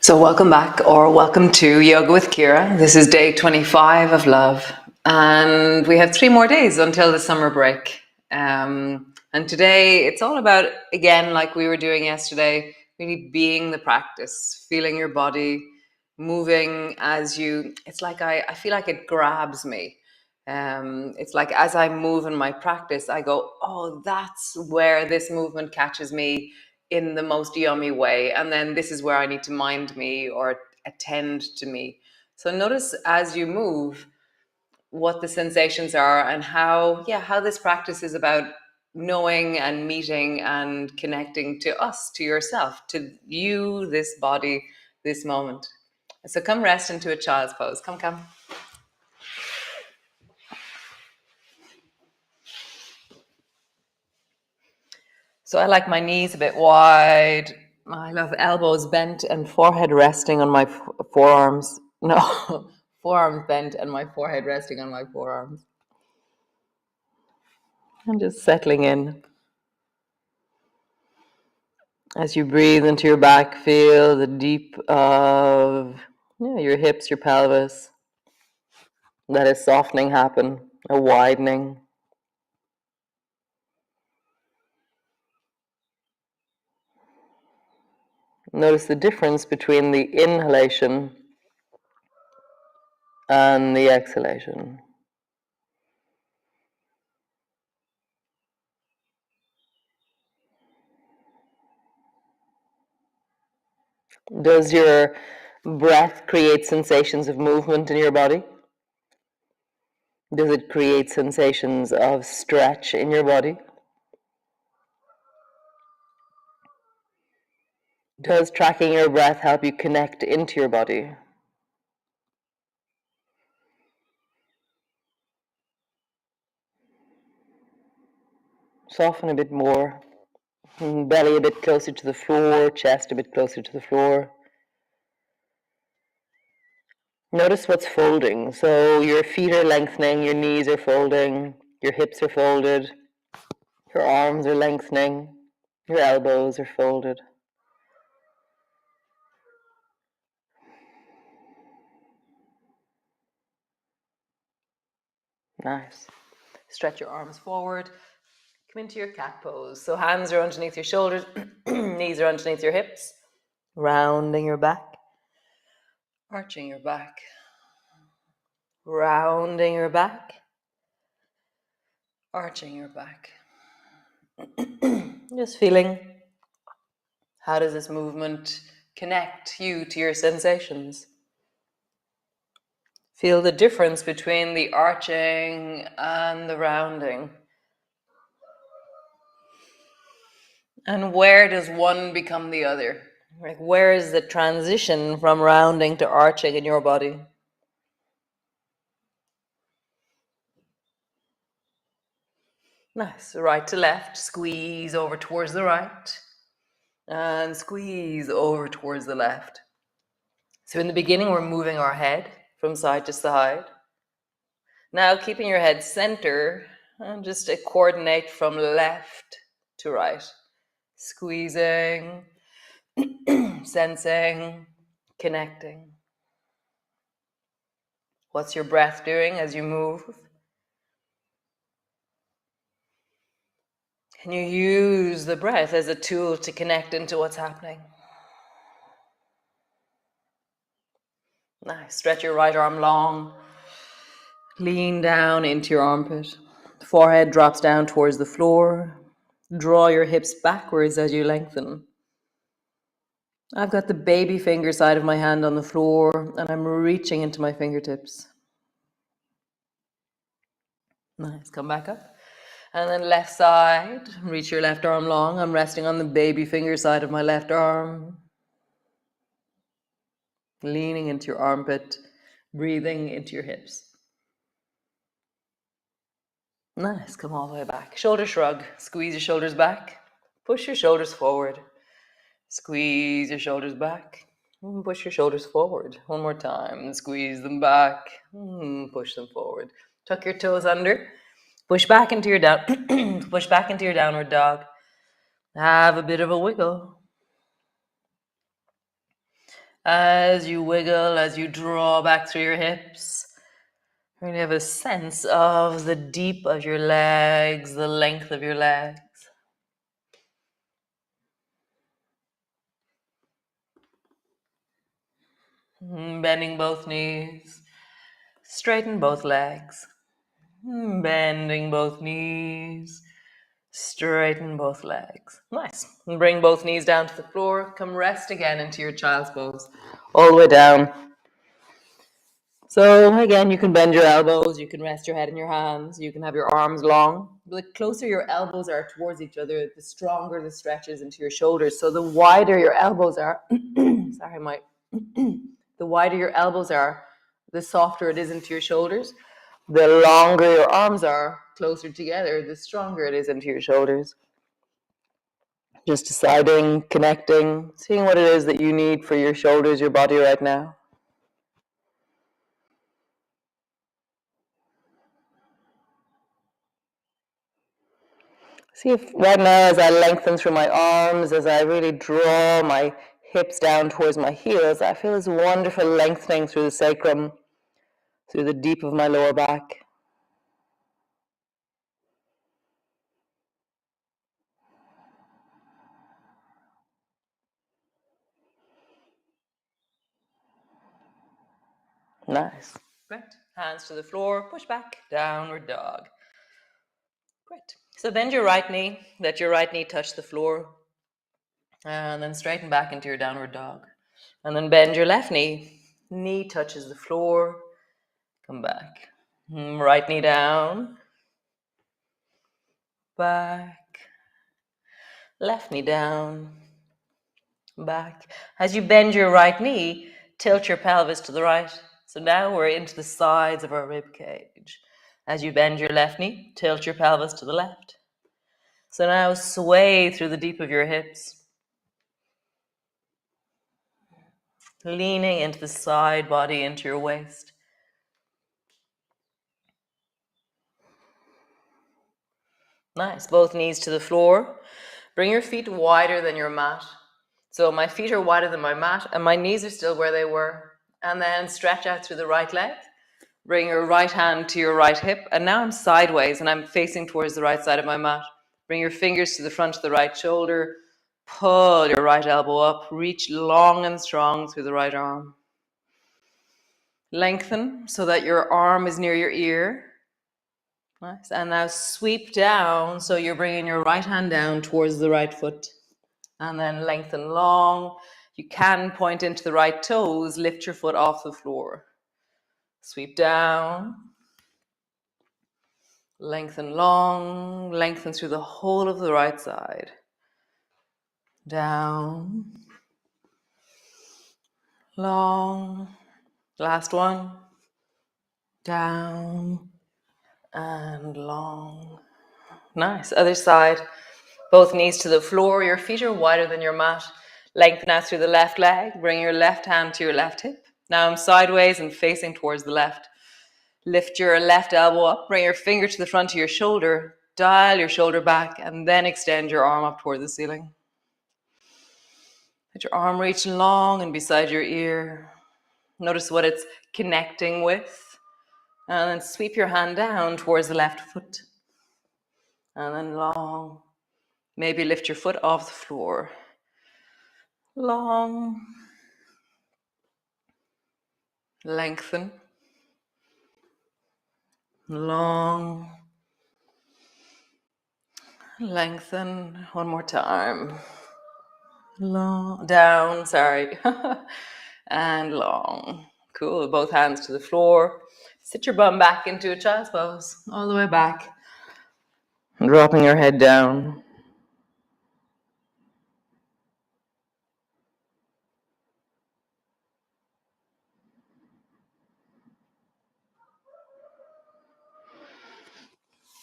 So welcome back, or welcome to Yoga with Ciara. This is day 25 of love, and we have 3 more days until the summer break. And today it's all about, again, like we were doing yesterday, really being the practice, feeling your body, moving as you, it's like I feel like it grabs me. It's like as I move in my practice, I go, oh, that's where this movement catches me in the most yummy way. And then this is where I need to mind me or attend to me. So notice as you move what the sensations are and how this practice is about knowing and meeting and connecting to us, to yourself, to you, this body, this moment. So come rest into a child's pose. Come. So I like my knees a bit wide. I love elbows bent and forehead resting on my forearms. No, forearms bent and my forehead resting on my forearms. And just settling in. As you breathe into your back, feel the deep of your hips, your pelvis. Let a softening happen, a widening. Notice the difference between the inhalation and the exhalation. Does your breath create sensations of movement in your body? Does it create sensations of stretch in your body? Does tracking your breath help you connect into your body? Soften a bit more. Belly a bit closer to the floor, chest a bit closer to the floor. Notice what's folding. So your feet are lengthening, your knees are folding, your hips are folded, your arms are lengthening, your elbows are folded. Nice. Stretch your arms forward. Come into your cat pose. So hands are underneath your shoulders, knees are underneath your hips, rounding your back, arching your back, rounding your back, arching your back. Just feeling, how does this movement connect you to your sensations? Feel the difference between the arching and the rounding. And where does one become the other? Like, where is the transition from rounding to arching in your body? Nice. Right to left, squeeze over towards the right, and squeeze over towards the left. So in the beginning, we're moving our head from side to side. Now, keeping your head center, and just coordinate from left to right. Squeezing, sensing, connecting. What's your breath doing as you move? Can you use the breath as a tool to connect into what's happening? Nice. Stretch your right arm long. Lean down into your armpit. The forehead drops down towards the floor. Draw your hips backwards as you lengthen. I've got the baby finger side of my hand on the floor, and I'm reaching into my fingertips. Nice. Come back up. And then left side. Reach your left arm long. I'm resting on the baby finger side of my left arm. Leaning into your armpit. Breathing into your hips. Nice. Come all the way back. Shoulder shrug. Squeeze your shoulders back. Push your shoulders forward. Squeeze your shoulders back. Push your shoulders forward. One more time. Squeeze them back. Push them forward. Tuck your toes under. Push back into your push back into your downward dog. Have a bit of a wiggle. As you wiggle, as you draw back through your hips, really have a sense of the deep of your legs, the length of your legs. Bending both knees. Straighten both legs. Bending both knees. Straighten both legs. Nice. And bring both knees down to the floor. Come rest again into your child's pose. All the way down. So again, you can bend your elbows. You can rest your head in your hands. You can have your arms long. The closer your elbows are towards each other, the stronger the stretches into your shoulders. So the wider your elbows are, sorry, the wider your elbows are, the softer it is into your shoulders. The longer your arms are closer together, the stronger it is into your shoulders. Just deciding, connecting, seeing what it is that you need for your shoulders, your body right now. See if right now, as I lengthen through my arms, as I really draw my hips down towards my heels, I feel this wonderful lengthening through the sacrum, through the deep of my lower back. Nice. Great. Hands to the floor, push back, downward dog. Great. So bend your right knee, let your right knee touch the floor, and then straighten back into your downward dog. And then bend your left knee touches the floor, come back. Right knee down, back, left knee down, back. As you bend your right knee, tilt your pelvis to the right. So now we're into the sides of our rib cage. As you bend your left knee, tilt your pelvis to the left. So now sway through the deep of your hips, leaning into the side body, into your waist. Nice. Both knees to the floor. Bring your feet wider than your mat. So my feet are wider than my mat and my knees are still where they were. And then stretch out through the right leg. Bring your right hand to your right hip. And now I'm sideways and I'm facing towards the right side of my mat. Bring your fingers to the front of the right shoulder. Pull your right elbow up. Reach long and strong through the right arm. Lengthen so that your arm is near your ear. Nice. And now sweep down. So you're bringing your right hand down towards the right foot. And then lengthen long. You can point into the right toes. Lift your foot off the floor. Sweep down. Lengthen long. Lengthen through the whole of the right side. Down. Long. Last one. Down. And long. Nice. Other side. Both knees to the floor. Your feet are wider than your mat. Lengthen out through the left leg. Bring your left hand to your left hip. Now I'm sideways and facing towards the left. Lift your left elbow up. Bring your finger to the front of your shoulder. Dial your shoulder back and then extend your arm up toward the ceiling. Let your arm reach long and beside your ear. Notice what it's connecting with. And then sweep your hand down towards the left foot. And then long. Maybe lift your foot off the floor. Long. Lengthen. Long. Lengthen. One more time. Long. Down, sorry. And long. Cool. Both hands to the floor. Sit your bum back into a child's pose. All the way back. Dropping your head down.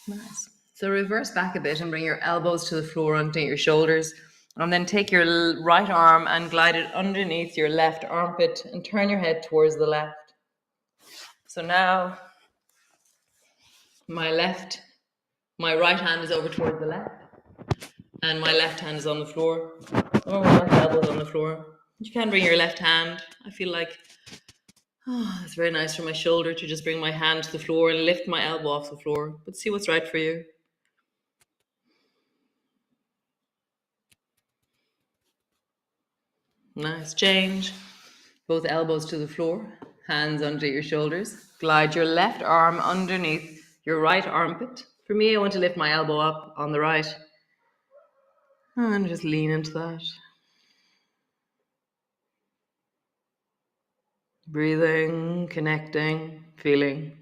Nice. So reverse back a bit and bring your elbows to the floor underneath your shoulders. And then take your right arm and glide it underneath your left armpit and turn your head towards the left. So now my right hand is over toward the left, and my left hand is on the floor, or my left elbow is on the floor. You can bring your left hand. I feel like it's very nice for my shoulder to just bring my hand to the floor and lift my elbow off the floor, but see what's right for you. Nice. Change. Both elbows to the floor, hands under your shoulders. Glide your left arm underneath your right armpit. For me, I want to lift my elbow up on the right. And just lean into that. Breathing, connecting, feeling.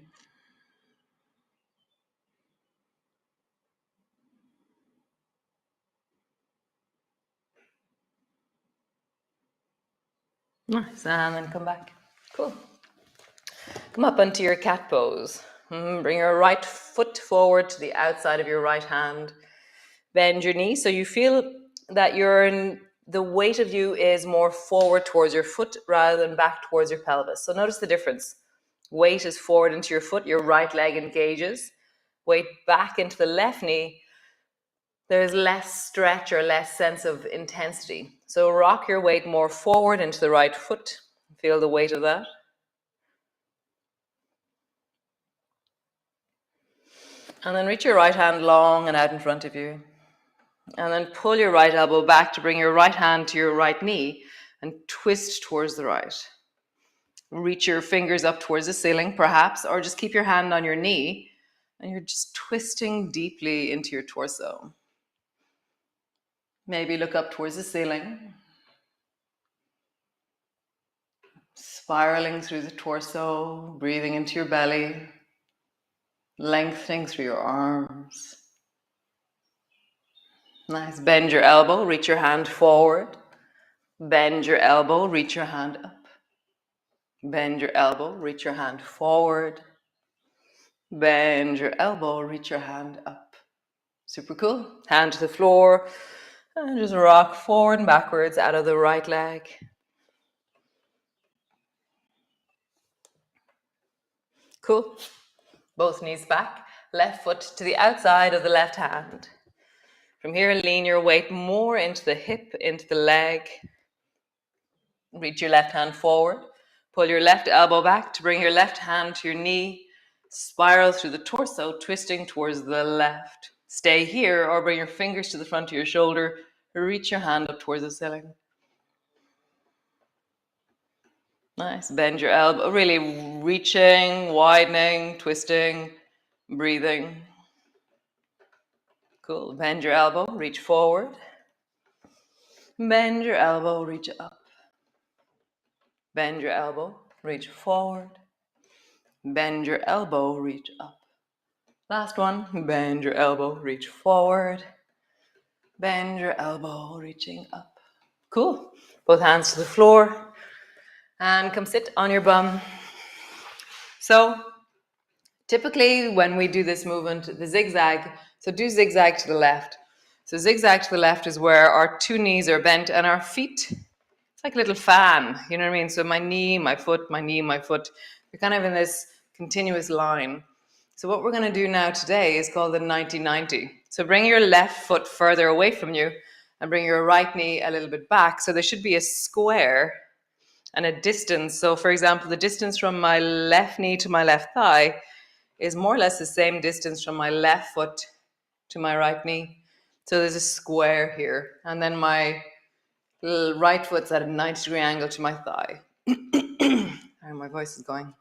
Nice. And then come back. Cool. Come up onto your cat pose. Bring your right foot forward to the outside of your right hand. Bend your knee so you feel that the weight of you is more forward towards your foot rather than back towards your pelvis. So notice the difference. Weight is forward into your foot, your right leg engages. Weight back into the left knee, there's less stretch or less sense of intensity. So rock your weight more forward into the right foot. Feel the weight of that. And then reach your right hand long and out in front of you. And then pull your right elbow back to bring your right hand to your right knee and twist towards the right. Reach your fingers up towards the ceiling, perhaps, or just keep your hand on your knee and you're just twisting deeply into your torso. Maybe look up towards the ceiling, spiraling through the torso, breathing into your belly, lengthening through your arms. Nice. Bend your elbow, reach your hand forward. Bend your elbow, reach your hand up. Bend your elbow, reach your hand forward. Bend your elbow, reach your hand up. Super cool. Hand to the floor and just rock forward and backwards out of the right leg. Cool. Both knees back, left foot to the outside of the left hand. From here, lean your weight more into the hip, into the leg. Reach your left hand forward. Pull your left elbow back to bring your left hand to your knee. Spiral through the torso, twisting towards the left. Stay here or bring your fingers to the front of your shoulder. Reach your hand up towards the ceiling. Nice. Bend your elbow, really reaching, widening, twisting, breathing. Cool. Bend your elbow, reach forward. Bend your elbow, reach up. Bend your elbow, reach forward. Bend your elbow, reach up. Last one. Bend your elbow, reach forward. Bend your elbow, reaching up. Cool. Both hands to the floor. And come sit on your bum. So typically when we do this movement, the zigzag, so do zigzag to the left. So zigzag to the left is where our two knees are bent and our feet, it's like a little fan, you know what I mean? So my knee, my foot, my knee, my foot, you're kind of in this continuous line. So what we're going to do now today is called the 90-90. So bring your left foot further away from you and bring your right knee a little bit back. So there should be a square and a distance. So for example, the distance from my left knee to my left thigh is more or less the same distance from my left foot to my right knee. So there's a square here. And then my right foot's at a 90-degree angle to my thigh. And my voice is going.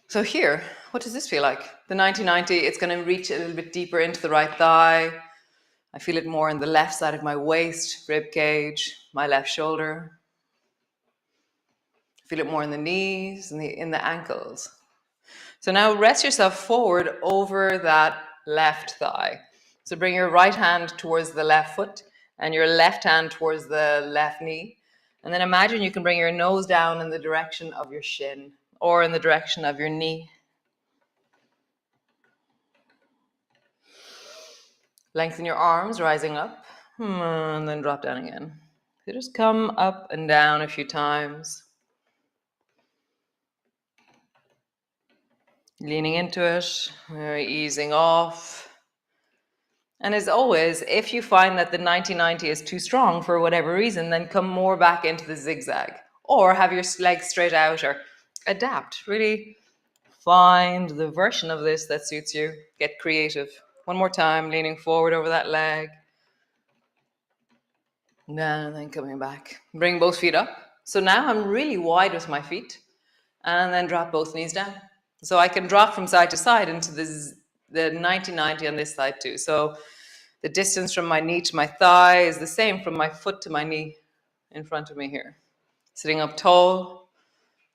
So here, what does this feel like? The 90-90, it's going to reach a little bit deeper into the right thigh. I feel it more on the left side of my waist, rib cage, my left shoulder. I feel it more in the knees and in the ankles. So now rest yourself forward over that left thigh. So bring your right hand towards the left foot and your left hand towards the left knee. And then imagine you can bring your nose down in the direction of your shin or in the direction of your knee. Lengthen your arms, rising up, and then drop down again. So just come up and down a few times. Leaning into it, easing off. And as always, if you find that the 90-90 is too strong for whatever reason, then come more back into the zigzag. Or have your legs straight out, or adapt. Really find the version of this that suits you. Get creative. One more time, leaning forward over that leg. Down and then coming back. Bring both feet up. So now I'm really wide with my feet. And then drop both knees down. So I can drop from side to side into the 90-90 on this side too. So the distance from my knee to my thigh is the same from my foot to my knee in front of me here. Sitting up tall.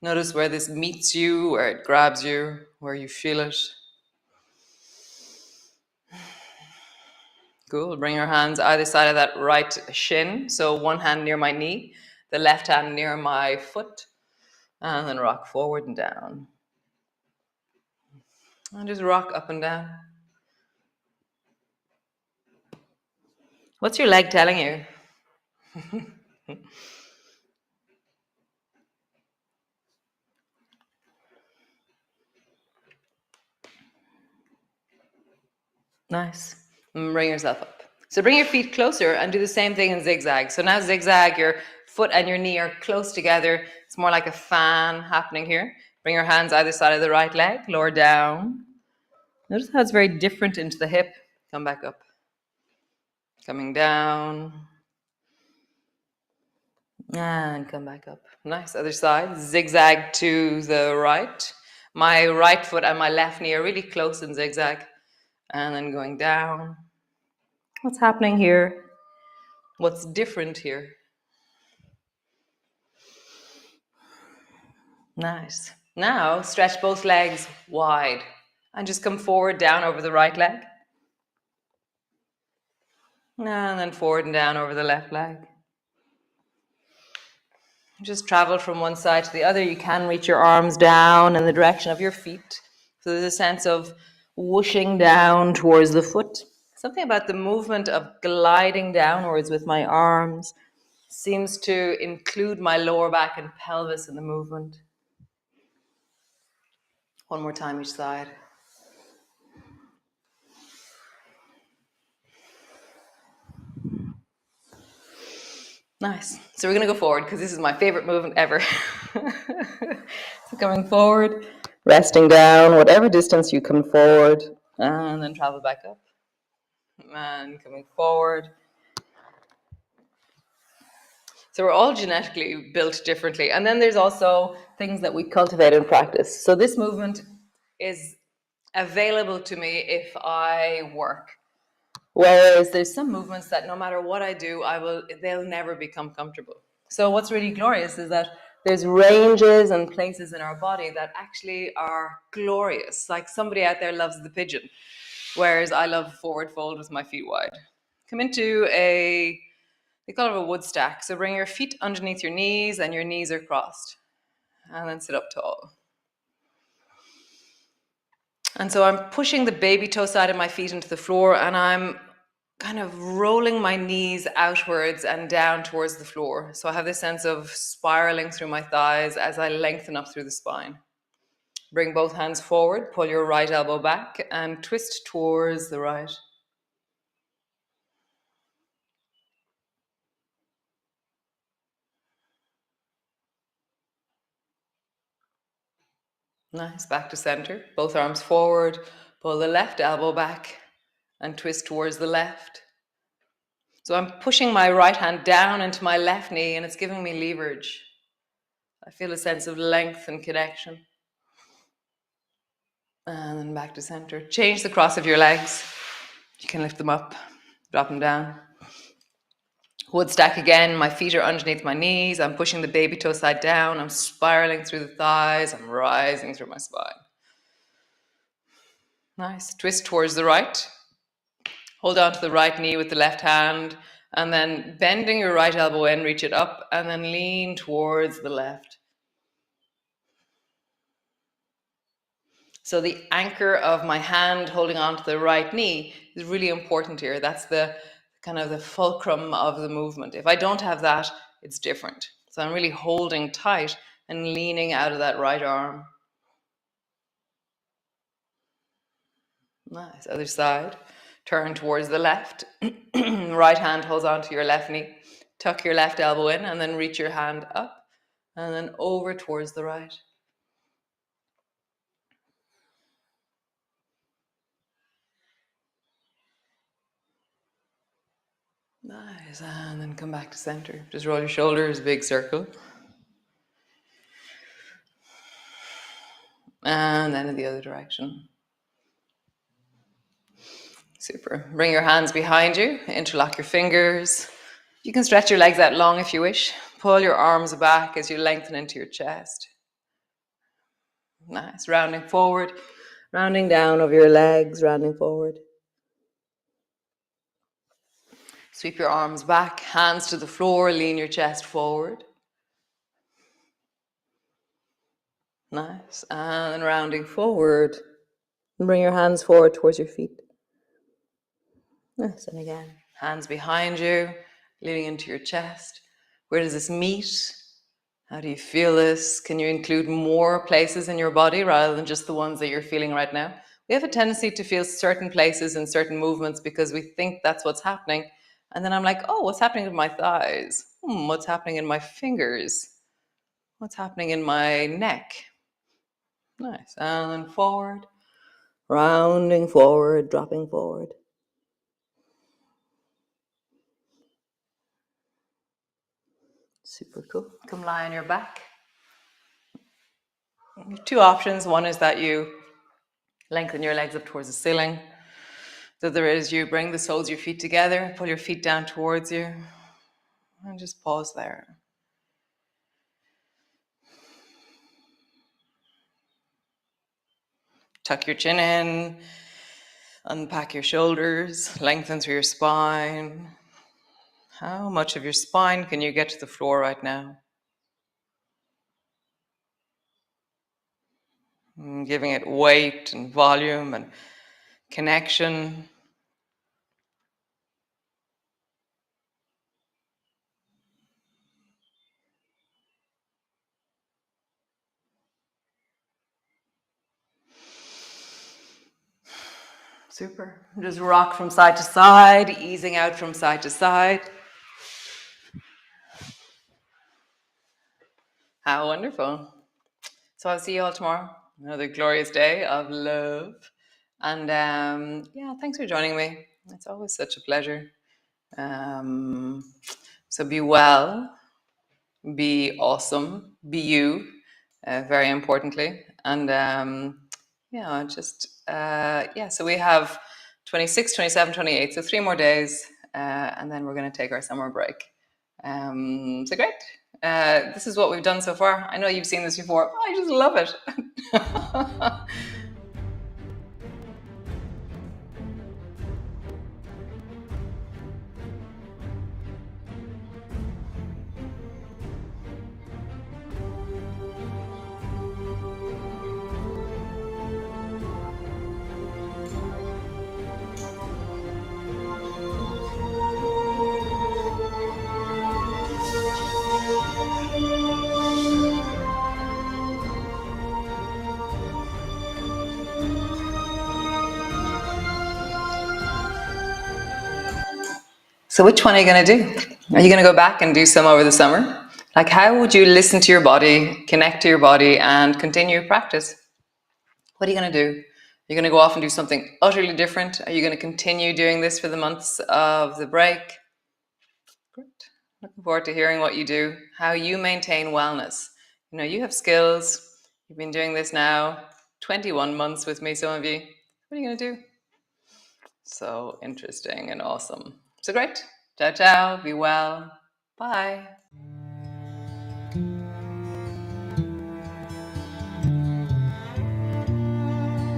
Notice where this meets you, where it grabs you, where you feel it. Cool. Bring your hands either side of that right shin. So one hand near my knee, the left hand near my foot. And then rock forward and down. And just rock up and down. What's your leg telling you? Nice. And bring yourself up. So bring your feet closer and do the same thing in zigzag. So now zigzag, your foot and your knee are close together. It's more like a fan happening here. Bring your hands either side of the right leg, lower down. Notice how it's very different into the hip. Come back up. Coming down. And come back up. Nice. Other side. Zigzag to the right. My right foot and my left knee are really close in zigzag. And then going down. What's happening here? What's different here? Nice. Now stretch both legs wide and just come forward down over the right leg. And then forward and down over the left leg. Just travel from one side to the other. You can reach your arms down in the direction of your feet. So there's a sense of whooshing down towards the foot. Something about the movement of gliding downwards with my arms seems to include my lower back and pelvis in the movement. One more time each side. Nice. So we're going to go forward because this is my favorite movement ever. So coming forward, resting down, whatever distance you come forward, and then travel back up. And coming forward. So we're all genetically built differently. And then there's also things that we cultivate and practice. So this movement is available to me if I work. Whereas there's some movements that no matter what I do, they'll never become comfortable. So what's really glorious is that there's ranges and places in our body that actually are glorious. Like somebody out there loves the pigeon, whereas I love forward fold with my feet wide. Come into they call it a wood stack. So bring your feet underneath your knees and your knees are crossed. And then sit up tall. And so I'm pushing the baby toe side of my feet into the floor and I'm kind of rolling my knees outwards and down towards the floor. So I have this sense of spiraling through my thighs as I lengthen up through the spine. Bring both hands forward, pull your right elbow back and twist towards the right. Nice, back to center. Both arms forward, pull the left elbow back and twist towards the left. So I'm pushing my right hand down into my left knee and it's giving me leverage. I feel a sense of length and connection. And then back to center. Change the cross of your legs. You can lift them up, drop them down. Wood stack again. My feet are underneath my knees. I'm pushing the baby toe side down. I'm spiraling through the thighs. I'm rising through my spine. Nice. Twist towards the right. Hold on to the right knee with the left hand. And then bending your right elbow in, reach it up. And then lean towards the left. So the anchor of my hand holding onto the right knee is really important here. That's the kind of the fulcrum of the movement. If I don't have that, it's different. So I'm really holding tight and leaning out of that right arm. Nice. Other side. Turn towards the left. Right hand holds onto your left knee. Tuck your left elbow in and then reach your hand up and then over towards the right. Nice. And then come back to center. Just roll your shoulders, big circle. And then in the other direction. Super. Bring your hands behind you. Interlock your fingers. You can stretch your legs out long if you wish. Pull your arms back as you lengthen into your chest. Nice. Rounding forward. Rounding down over your legs. Rounding forward. Sweep your arms back. Hands to the floor. Lean your chest forward. Nice. And rounding forward. And bring your hands forward towards your feet. Nice. And again. Hands behind you. Leaning into your chest. Where does this meet? How do you feel this? Can you include more places in your body rather than just the ones that you're feeling right now? We have a tendency to feel certain places and certain movements because we think that's what's happening. And then I'm like, oh, what's happening with my thighs? What's happening in my fingers? What's happening in my neck? Nice. And then forward, rounding forward, dropping forward. Super cool. Come lie on your back. You have two options. One is that you lengthen your legs up towards the ceiling. The other is you bring the soles of your feet together, pull your feet down towards you, and just pause there. Tuck your chin in, unpack your shoulders, lengthen through your spine. How much of your spine can you get to the floor right now? Giving it weight and volume and connection. Super. Just rock from side to side, easing out from side to side. How wonderful. So I'll see you all tomorrow. Another glorious day of love. And yeah, thanks for joining me. It's always such a pleasure. So be well, be awesome, be you, very importantly. And yeah, yeah, so we have 26, 27, 28, so 3 more days. And then we're going to take our summer break. So great. This is what we've done so far. I know you've seen this before. I just love it. So which one are you going to do? Are you going to go back and do some over the summer? Like, how would you listen to your body, connect to your body, and continue practice? What are you going to do? Are you going to go off and do something utterly different? Are you going to continue doing this for the months of the break? Great. Looking forward to hearing what you do, how you maintain wellness. You know, you have skills. You've been doing this now 21 months with me, some of you. What are you going to do? So interesting and awesome. So great. Ciao, ciao. Be well. Bye.